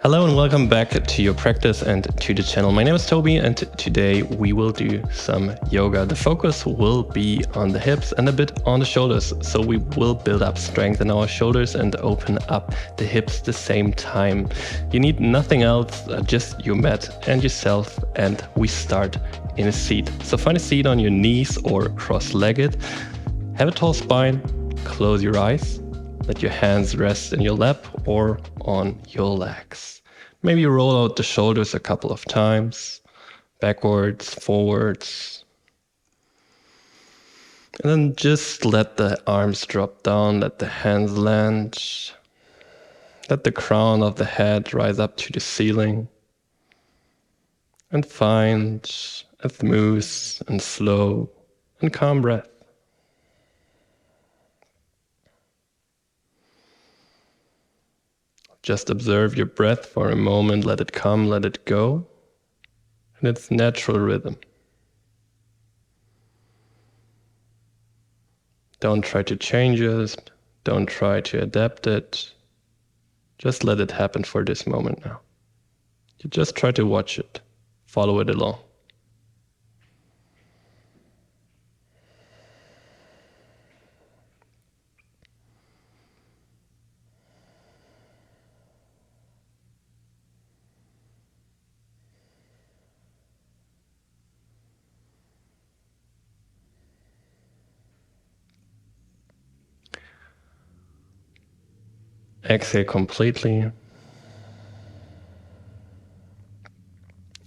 Hello and welcome back to your practice and to the channel. My name is Toby and today we will do some yoga. The focus will be on the hips and a bit on the shoulders. So we will build up strength in our shoulders and open up the hips at the same time. You need nothing else, just your mat and yourself, and we start in a seat. So find a seat on your knees or cross-legged. Have a tall spine, close your eyes. Let your hands rest in your lap or on your legs. Maybe roll out the shoulders a couple of times, backwards, forwards. And then just let the arms drop down, let the hands land. Let the crown of the head rise up to the ceiling. And find a smooth and slow and calm breath. Just observe your breath for a moment, let it come, let it go, in its natural rhythm. Don't try to change it, don't try to adapt it, just let it happen for this moment now. You just try to watch it, follow it along. Exhale completely.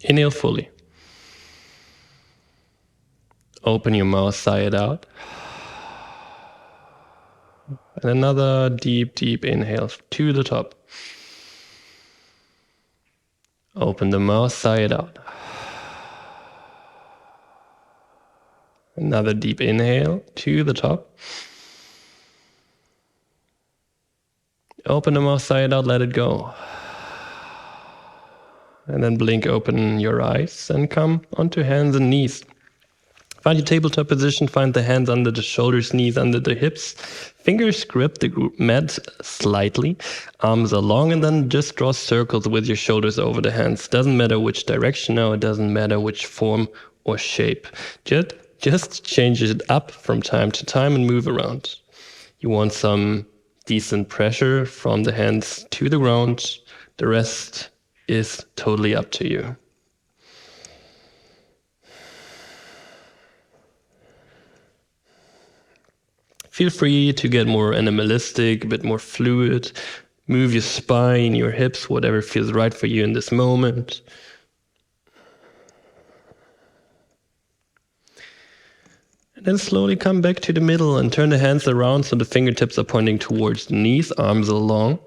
Inhale fully. Open your mouth side out. And another deep, deep inhale to the top. Open the mouth side out. Another deep inhale to the top. Open the mouth side out, let it go. And then blink open your eyes and come onto hands and knees. Find your tabletop position, find the hands under the shoulders, knees under the hips. Fingers grip the mat slightly, arms are long, and then just draw circles with your shoulders over the hands. Doesn't matter which direction now, it doesn't matter which form or shape. Just change it up from time to time and move around. You want some decent pressure from the hands to the ground. The rest is totally up to you. Feel free to get more animalistic, a bit more fluid. Move your spine, your hips, whatever feels right for you in this moment. And then slowly come back to the middle and turn the hands around so the fingertips are pointing towards the knees, arms are long.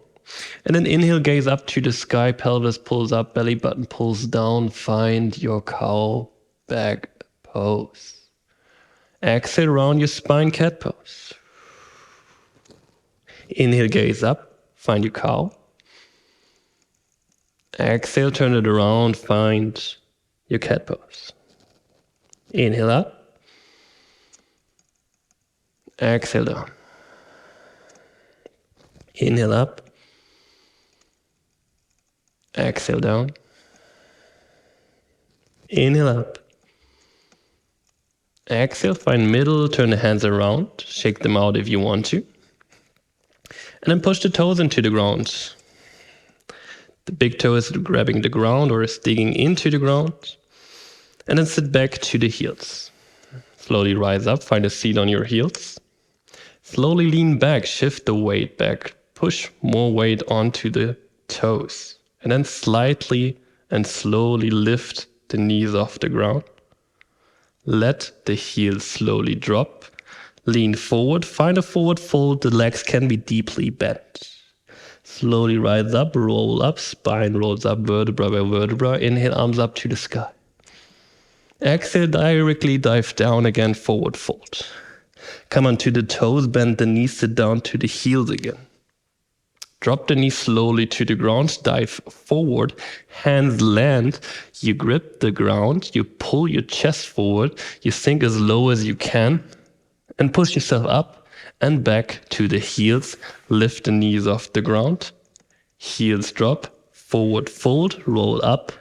And then inhale, gaze up to the sky, pelvis pulls up, belly button pulls down. Find your cow back pose. Exhale, round your spine, cat pose. Inhale, gaze up, find your cow. Exhale, turn it around, find your cat pose. Inhale up. Exhale down. Inhale up. Exhale down. Inhale up. Exhale, find middle, turn the hands around, shake them out if you want to. And then push the toes into the ground. The big toe is grabbing the ground or is digging into the ground. And then sit back to the heels. Slowly rise up, find a seat on your heels. Slowly lean back, shift the weight back, push more weight onto the toes. And then slightly and slowly lift the knees off the ground. Let the heels slowly drop. Lean forward, find a forward fold, the legs can be deeply bent. Slowly rise up, roll up, spine rolls up vertebra by vertebra. Inhale, arms up to the sky. Exhale, directly dive down again, forward fold. Come onto the toes, bend the knees, sit down to the heels again. Drop the knees slowly to the ground, dive forward, hands land, you grip the ground, you pull your chest forward, you sink as low as you can, and push yourself up and back to the heels, lift the knees off the ground, heels drop, forward fold, roll up.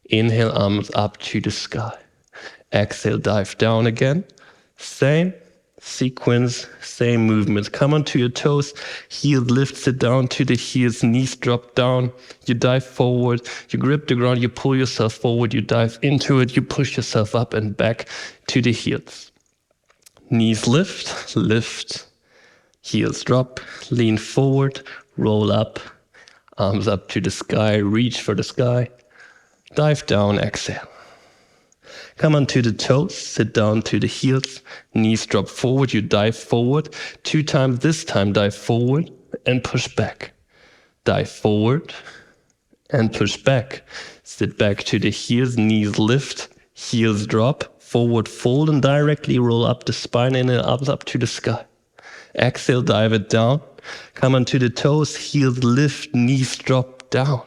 Inhale, arms up to the sky. Exhale, dive down again. Same sequence, same movement. Come onto your toes, heels lift, sit down to the heels, knees drop down. You dive forward, you grip the ground, you pull yourself forward, you dive into it, you push yourself up and back to the heels. Knees lift, lift, heels drop, lean forward, roll up, arms up to the sky, reach for the sky, dive down, exhale. Come onto the toes, sit down to the heels, knees drop forward, you dive forward. 2 times, this time dive forward and push back. Dive forward and push back. Sit back to the heels, knees lift, heels drop, forward fold and directly roll up the spine and arms up to the sky. Exhale, dive it down. Come onto the toes, heels lift, knees drop down.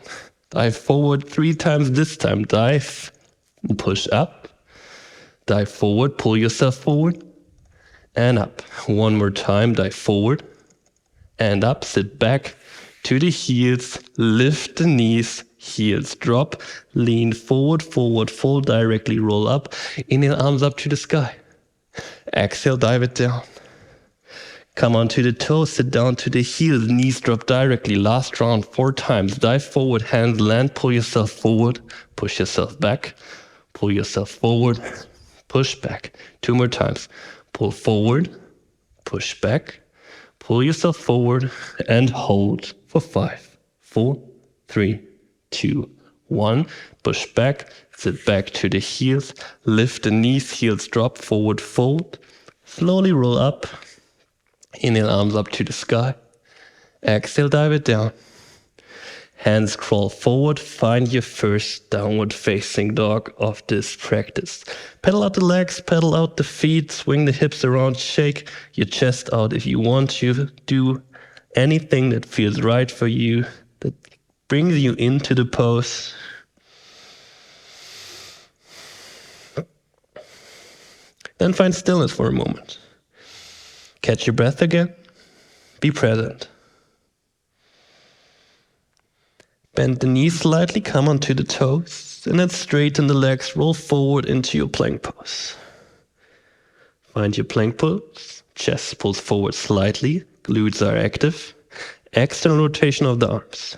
Dive forward 3 times, this time dive and push up. Dive forward, pull yourself forward, and up. 1 more time, dive forward, and up. Sit back to the heels, lift the knees, heels drop, lean forward, forward, fold, directly roll up. Inhale, arms up to the sky. Exhale, dive it down. Come onto the toes, sit down to the heels, knees drop directly. Last round, 4 times. Dive forward, hands land, pull yourself forward, push yourself back, pull yourself forward, push back. 2 more times. Pull forward, push back, pull yourself forward, and hold for 5, 4, 3, 2, 1. Push back, sit back to the heels, lift the knees, heels drop, forward fold. Slowly roll up. Inhale, arms up to the sky. Exhale, dive it down. Hands crawl forward, find your first downward facing dog of this practice. Pedal out the legs, pedal out the feet, swing the hips around, shake your chest out if you want to. Do anything that feels right for you, that brings you into the pose. Then find stillness for a moment. Catch your breath again. Be present. Bend the knees slightly, come onto the toes, and then straighten the legs, roll forward into your plank pose. Find your plank pose, chest pulls forward slightly, glutes are active, external rotation of the arms.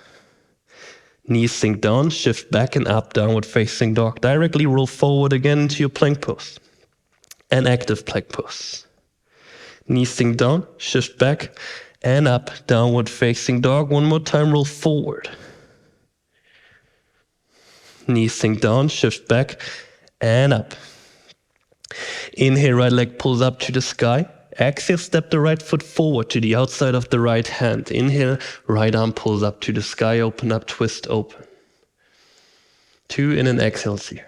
Knees sink down, shift back and up, downward facing dog. Directly roll forward again into your plank pose, an active plank pose. Knees sink down, shift back and up, downward facing dog. 1 more time, roll forward. Knees sink down, shift back and up. Inhale, right leg pulls up to the sky. Exhale, step the right foot forward to the outside of the right hand. Inhale, right arm pulls up to the sky, open up, twist open. 2 in and exhale here.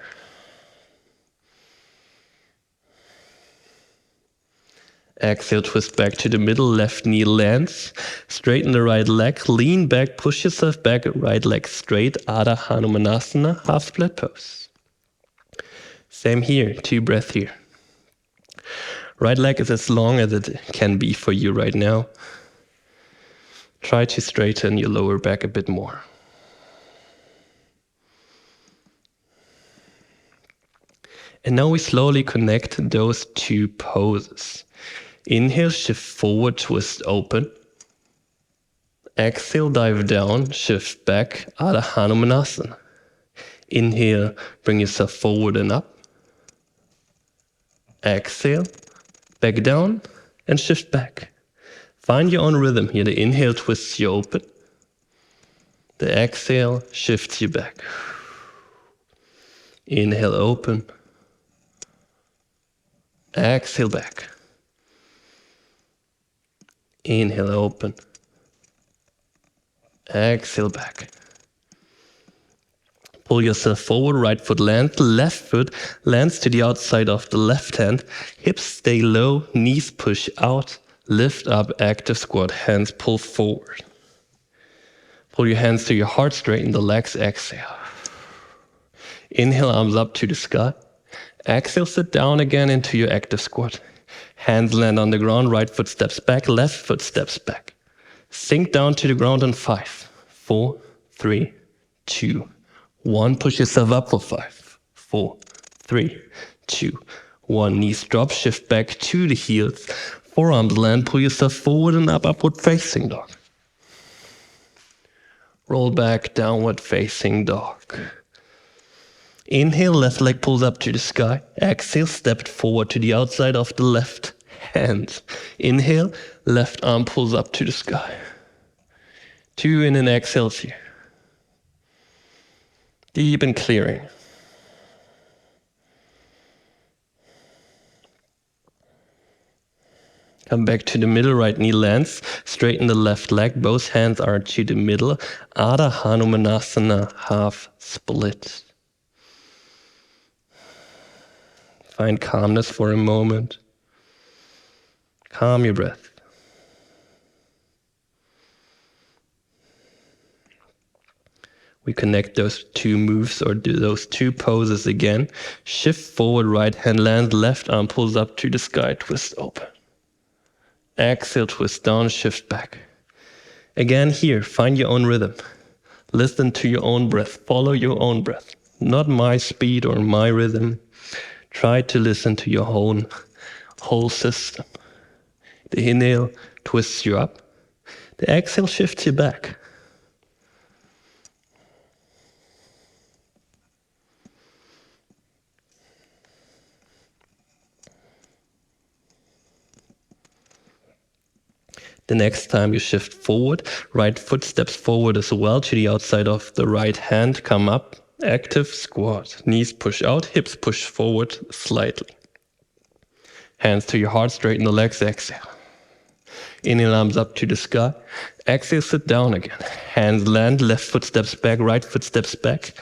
Exhale, twist back to the middle, left knee lands. Straighten the right leg, lean back, push yourself back, right leg straight, Adha Hanumanasana, half split pose. Same here, 2 breaths here. Right leg is as long as it can be for you right now. Try to straighten your lower back a bit more. And now we slowly connect those 2 poses. Inhale, shift forward, twist open. Exhale, dive down, shift back, Adha Hanumanasana. Inhale, bring yourself forward and up. Exhale, back down and shift back. Find your own rhythm here. The inhale twists you open. The exhale shifts you back. Inhale, open. Exhale, back. Inhale, open. Exhale, back. Pull yourself forward, right foot lands, left foot lands to the outside of the left hand. Hips stay low, knees push out, lift up, active squat, hands pull forward. Pull your hands to your heart, straighten the legs, exhale. Inhale, arms up to the sky. Exhale, sit down again into your active squat. Hands land on the ground, right foot steps back, left foot steps back. Sink down to the ground in 5, 4, 3, 2, 1. Push yourself up for 5, 4, 3, 2, 1. Knees drop, shift back to the heels. Forearms land, pull yourself forward and up, upward facing dog. Roll back, downward facing dog. Inhale, left leg pulls up to the sky. Exhale, step forward to the outside of the left hand. Inhale, left arm pulls up to the sky. 2 in and exhales here. Deep and clearing. Come back to the middle, right knee lands. Straighten the left leg. Both hands are to the middle. Adha Hanumanasana, half split. Find calmness for a moment. Calm your breath. We connect those two moves or do those two poses again. Shift forward, right hand lands, left arm pulls up to the sky, twist open. Exhale, twist down, shift back. Again here, find your own rhythm. Listen to your own breath, follow your own breath. Not my speed or my rhythm. Try to listen to your whole system. The inhale twists you up. The exhale shifts you back. The next time you shift forward, right foot steps forward as well to the outside of the right hand. Come up, active squat. Knees push out, hips push forward slightly. Hands to your heart, straighten the legs, exhale. Inhale, arms up to the sky. Exhale, sit down again. Hands land, left foot steps back, right foot steps back.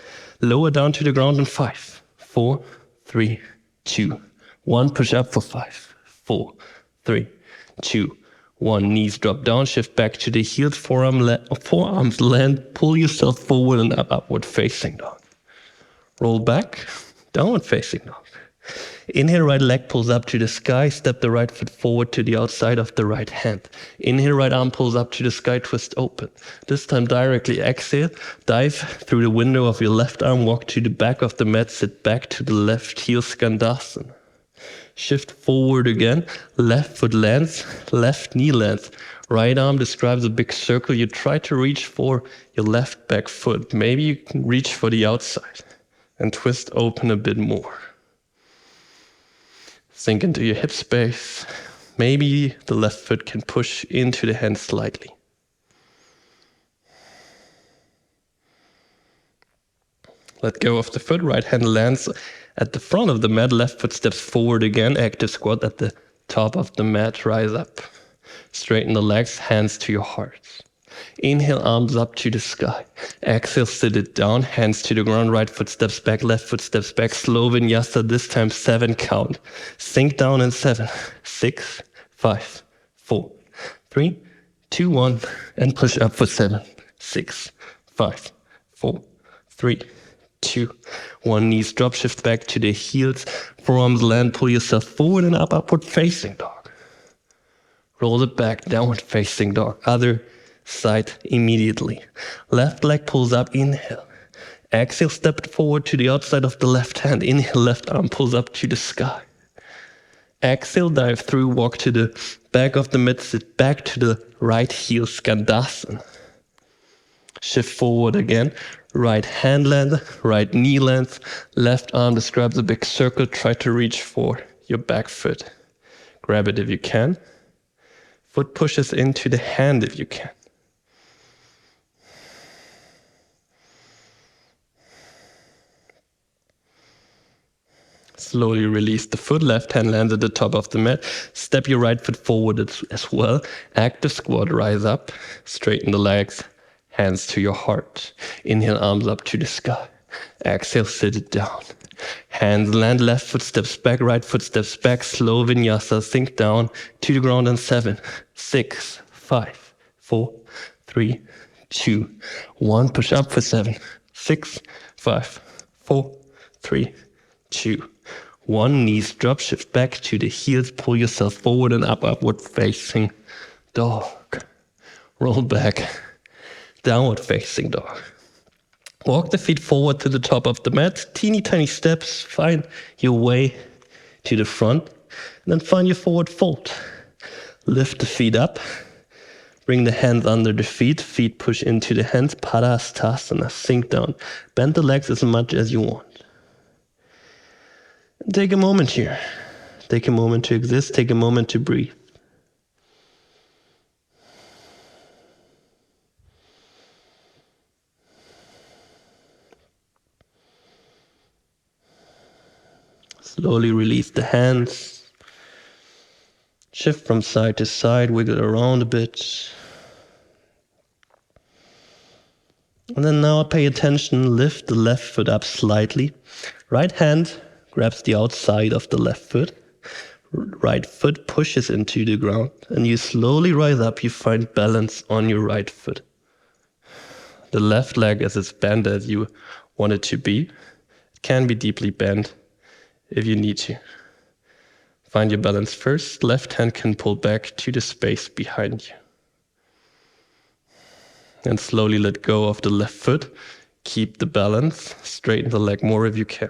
Lower down to the ground in 5, 4, 3, 2, 1. Push up for 5, 4, 3, 2, 1. Knees drop down, shift back to the heels, forearms land, pull yourself forward and up, upward facing dog. Roll back, downward facing dog. Inhale, right leg pulls up to the sky, step the right foot forward to the outside of the right hand. Inhale, right arm pulls up to the sky, twist open. This time directly exhale, dive through the window of your left arm, walk to the back of the mat, sit back to the left heel, Skandasana. Shift forward again, left foot lands, left knee lands. Right arm describes a big circle. You try to reach for your left back foot. Maybe you can reach for the outside and twist open a bit more. Sink into your hip space. Maybe the left foot can push into the hand slightly. Let go of the foot, right hand lands at the front of the mat, left foot steps forward again, active squat at the top of the mat, rise up. Straighten the legs, hands to your heart. Inhale, arms up to the sky. Exhale, sit it down, hands to the ground, right foot steps back, left foot steps back, slow vinyasa, this time 7 count. Sink down in 7, 6, 5, 4, 3, 2, 1, and push up for 7, 6, 5, 4, 3, 2, 1. Knees drop, shift back to the heels. Forearms land, pull yourself forward and up, upward facing dog. Roll it back, downward facing dog. Other side immediately. Left leg pulls up, inhale. Exhale, step forward to the outside of the left hand. Inhale, left arm pulls up to the sky. Exhale, dive through, walk to the back of the mat, sit back to the right heel, Skandasana. Shift forward again. Right hand lands, right knee lands, left arm describes a big circle. Try to reach for your back foot. Grab it if you can. Foot pushes into the hand if you can. Slowly release the foot, left hand lands at the top of the mat. Step your right foot forward as well. Active squat, rise up, straighten the legs. Hands to your heart. Inhale, arms up to the sky. Exhale, sit it down. Hands land, left foot steps back, right foot steps back. Slow vinyasa, sink down to the ground in 7, 6, 5, 4, 3, 2, 1. Push up for 7, 6, 5, 4, 3, 2, 1. Knees drop, shift back to the heels. Pull yourself forward and up, upward facing dog. Roll back. Downward facing dog. Walk the feet forward to the top of the mat. Teeny tiny steps. Find your way to the front. And then find your forward fold. Lift the feet up. Bring the hands under the feet. Feet push into the hands. Padastasana. Sink down. Bend the legs as much as you want. And take a moment here. Take a moment to exist. Take a moment to breathe. Slowly release the hands. Shift from side to side, wiggle around a bit. And then now pay attention, lift the left foot up slightly. Right hand grabs the outside of the left foot. Right foot pushes into the ground. And you slowly rise up, you find balance on your right foot. The left leg is as bent as you want it to be. It can be deeply bent if you need to. Find your balance first. Left hand can pull back to the space behind you. And slowly let go of the left foot. Keep the balance. Straighten the leg more if you can.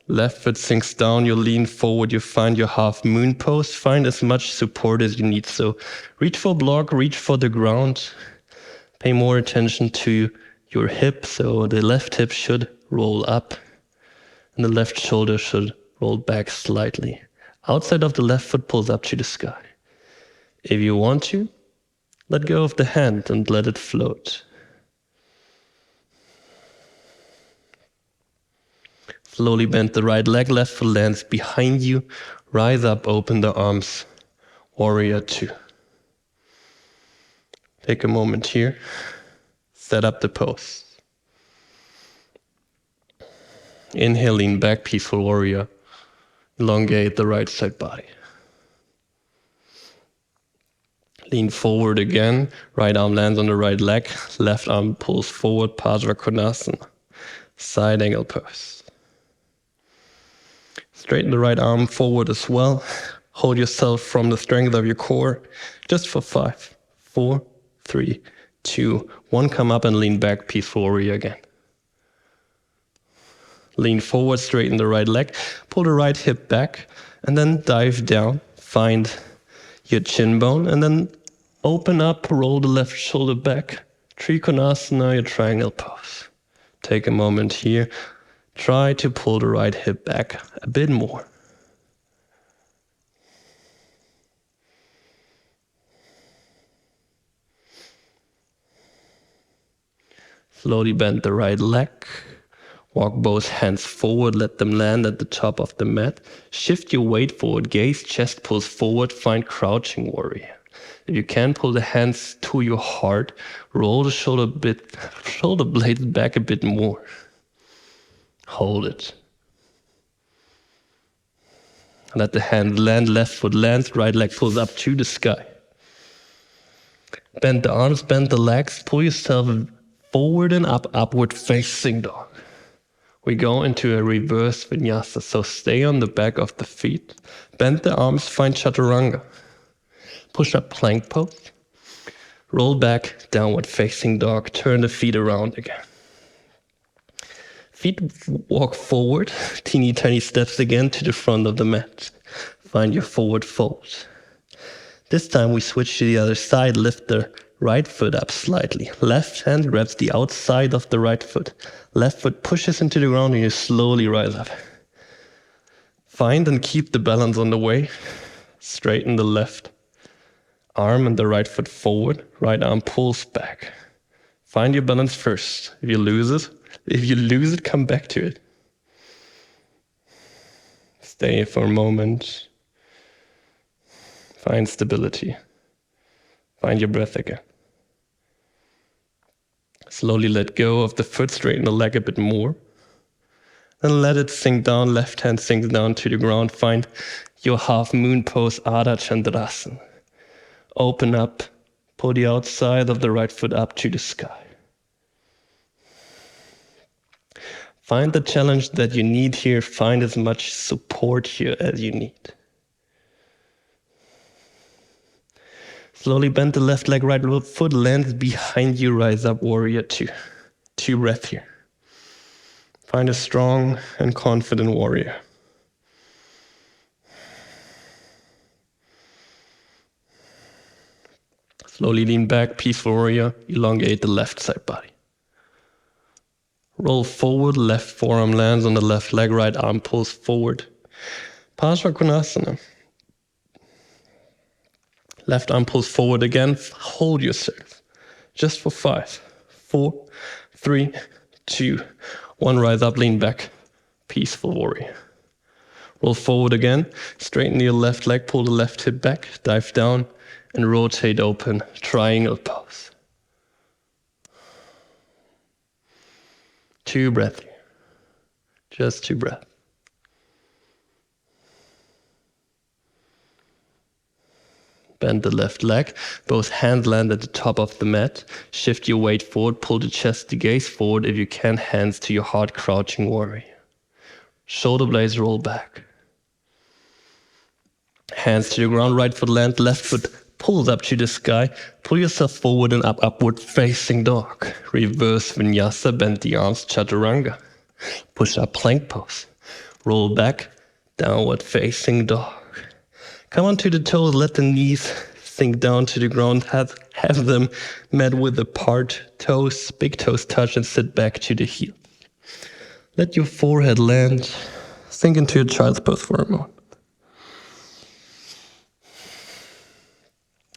Left foot sinks down. You lean forward. You find your half moon pose. Find as much support as you need. So reach for block, reach for the ground. Pay more attention to your hip. So the left hip should roll up. And the left shoulder should roll back slightly. Outside of the left foot pulls up to the sky. If you want to, let go of the hand and let it float. Slowly bend the right leg, left foot lands behind you. Rise up, open the arms. Warrior 2. Take a moment here. Set up the pose. Inhale, lean back, peaceful warrior. Elongate the right side body. Lean forward again. Right arm lands on the right leg. Left arm pulls forward, Padra Konasana. Side angle pose. Straighten the right arm forward as well. Hold yourself from the strength of your core. Just for 5, 4, 3, 2, 1. Come up and lean back, peaceful warrior again. Lean forward, straighten the right leg, pull the right hip back, and then dive down. Find your chin bone, and then open up, roll the left shoulder back. Trikonasana, your triangle pose. Take a moment here. Try to pull the right hip back a bit more. Slowly bend the right leg. Walk both hands forward, let them land at the top of the mat. Shift your weight forward, gaze, chest pulls forward, find crouching warrior. If you can, pull the hands to your heart, roll the shoulder blades back a bit more. Hold it. Let the hand land, left foot lands, right leg pulls up to the sky. Bend the arms, bend the legs, pull yourself forward and up, upward facing dog. We go into a reverse vinyasa, so stay on the back of the feet. Bend the arms, find chaturanga. Push up plank pose. Roll back, downward facing dog. Turn the feet around again. Feet walk forward, teeny tiny steps again to the front of the mat. Find your forward fold. This time we switch to the other side, lift the right foot up slightly. Left hand grabs the outside of the right foot. Left foot pushes into the ground and you slowly rise up. Find and keep the balance on the way. Straighten the left arm and the right foot forward. Right arm pulls back. Find your balance first. If you lose it, come back to it. Stay for a moment. Find stability. Find your breath again. Slowly let go of the foot, straighten the leg a bit more. Then let it sink down, left hand sinks down to the ground. Find your half moon pose, Ardha Chandrasana. Open up, pull the outside of the right foot up to the sky. Find the challenge that you need here. Find as much support here as you need. Slowly bend the left leg, right foot lands behind you, rise up, warrior 2. 2 breaths here. Find a strong and confident warrior. Slowly lean back, peaceful warrior. Elongate the left side body. Roll forward, left forearm lands on the left leg, right arm pulls forward. Konasana. Left arm pulls forward again. Hold yourself. Just for 5, 4, 3, 2, 1. Rise up, lean back. Peaceful warrior. Roll forward again. Straighten your left leg, pull the left hip back, dive down, and rotate open. Triangle pose. 2 breaths here. Just 2 breaths. Bend the left leg. Both hands land at the top of the mat. Shift your weight forward. Pull the chest, the gaze forward. If you can, hands to your heart, crouching warrior. Shoulder blades roll back. Hands to the ground, right foot land, left foot pulls up to the sky. Pull yourself forward and up, upward facing dog. Reverse Vinyasa, bend the arms, Chaturanga. Push up plank pose. Roll back, downward facing dog. Come onto the toes, let the knees sink down to the ground. Have them met with apart toes, big toes touch, and sit back to the heel. Let your forehead land. Sink into your child's pose for a moment.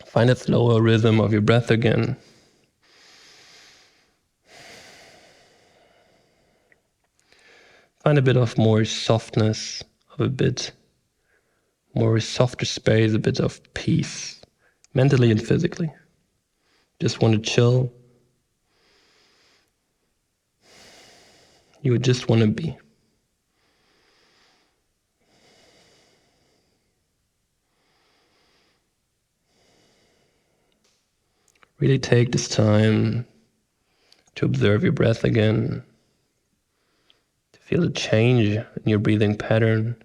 Find a slower rhythm of your breath again. Find a bit of more softness, of a bit more softer space, a bit of peace, mentally and physically. Just want to chill. You would just want to be. Really take this time to observe your breath again, to feel the change in your breathing pattern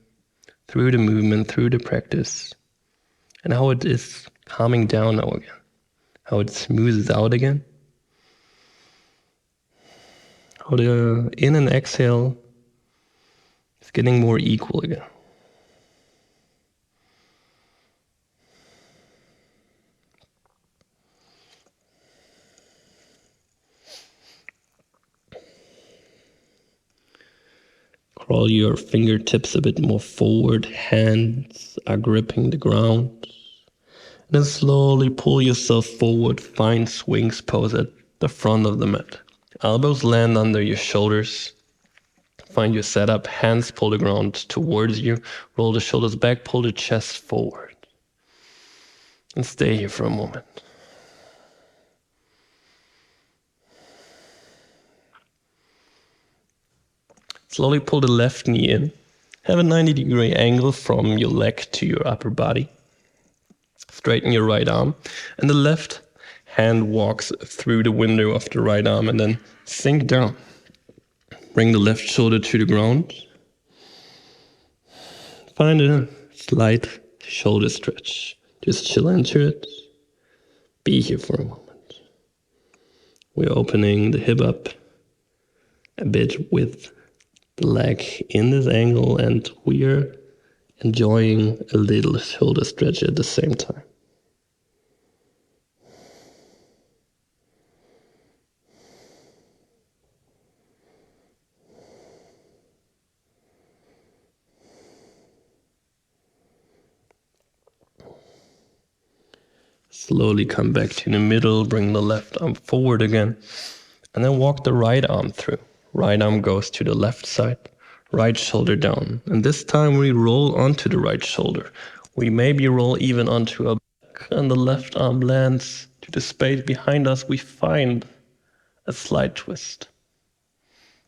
through the movement, through the practice, and how it is calming down now again, how it smooths out again, how the in and exhale is getting more equal again. Crawl your fingertips a bit more forward, hands are gripping the ground. And then slowly pull yourself forward, find swings pose at the front of the mat. Elbows land under your shoulders. Find your setup, hands pull the ground towards you, roll the shoulders back, pull the chest forward. And stay here for a moment. Slowly pull the left knee in. Have a 90-degree angle from your leg to your upper body. Straighten your right arm. And the left hand walks through the window of the right arm and then sink down. Bring the left shoulder to the ground. Find a slight shoulder stretch. Just chill into it. Be here for a moment. We're opening the hip up a bit with the leg in this angle, and we're enjoying a little shoulder stretch at the same time. Slowly come back to the middle, bring the left arm forward again, and then walk the right arm through. Right arm goes to the left side, right shoulder down. And this time we roll onto the right shoulder. We maybe roll even onto our back, and the left arm lands to the space behind us. We find a slight twist.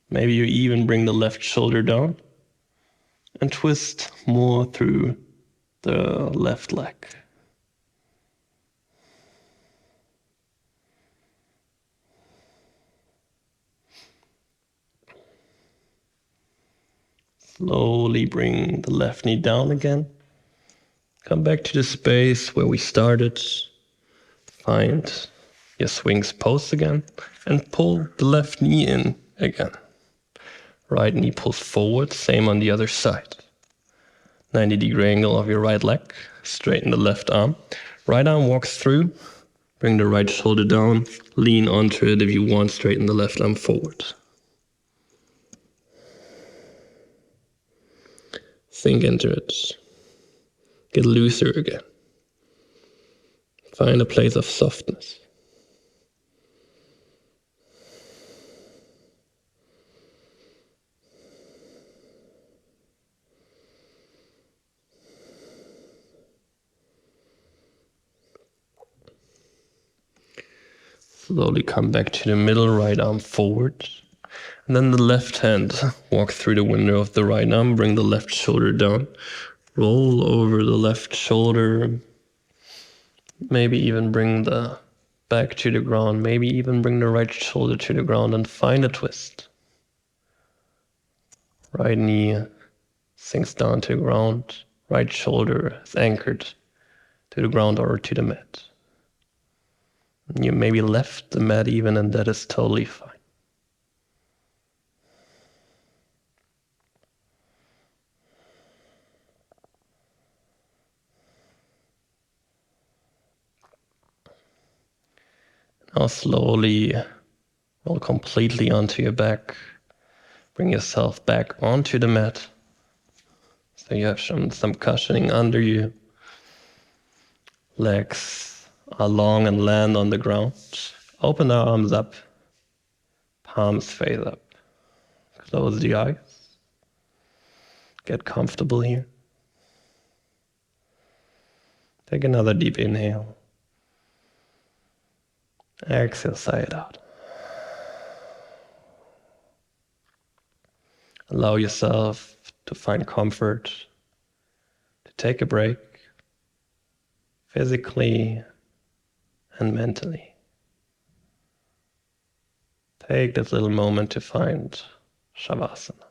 Maybe you even bring the left shoulder down and twist more through the left leg. Slowly bring the left knee down again. Come back to the space where we started. Find your swings pose again, and pull the left knee in again. Right knee pulls forward, same on the other side. 90-degree angle of your right leg, straighten the left arm. Right arm walks through, bring the right shoulder down, lean onto it if you want, straighten the left arm forward. Sink into it. Get looser again. Find a place of softness. Slowly come back to the middle, right arm forward. And then the left hand, walk through the window of the right arm, bring the left shoulder down. Roll over the left shoulder. Maybe even bring the back to the ground. Maybe even bring the right shoulder to the ground and find a twist. Right knee sinks down to the ground. Right shoulder is anchored to the ground or to the mat. You maybe left the mat even, and that is totally fine. Now slowly roll completely onto your back. Bring yourself back onto the mat. So you have some cushioning under you. Legs are long and land on the ground. Open the arms up. Palms face up. Close the eyes. Get comfortable here. Take another deep inhale. Exhale, sigh it out. Allow yourself to find comfort, to take a break, physically and mentally. Take this little moment to find Savasana.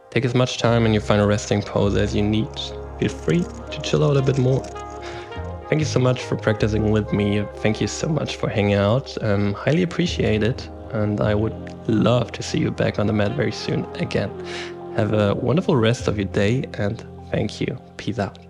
Take as much time in your final resting pose as you need. Feel free to chill out a bit more. Thank you so much for practicing with me. Thank you so much for hanging out. Highly appreciate it. And I would love to see you back on the mat very soon again. Have a wonderful rest of your day and thank you. Peace out.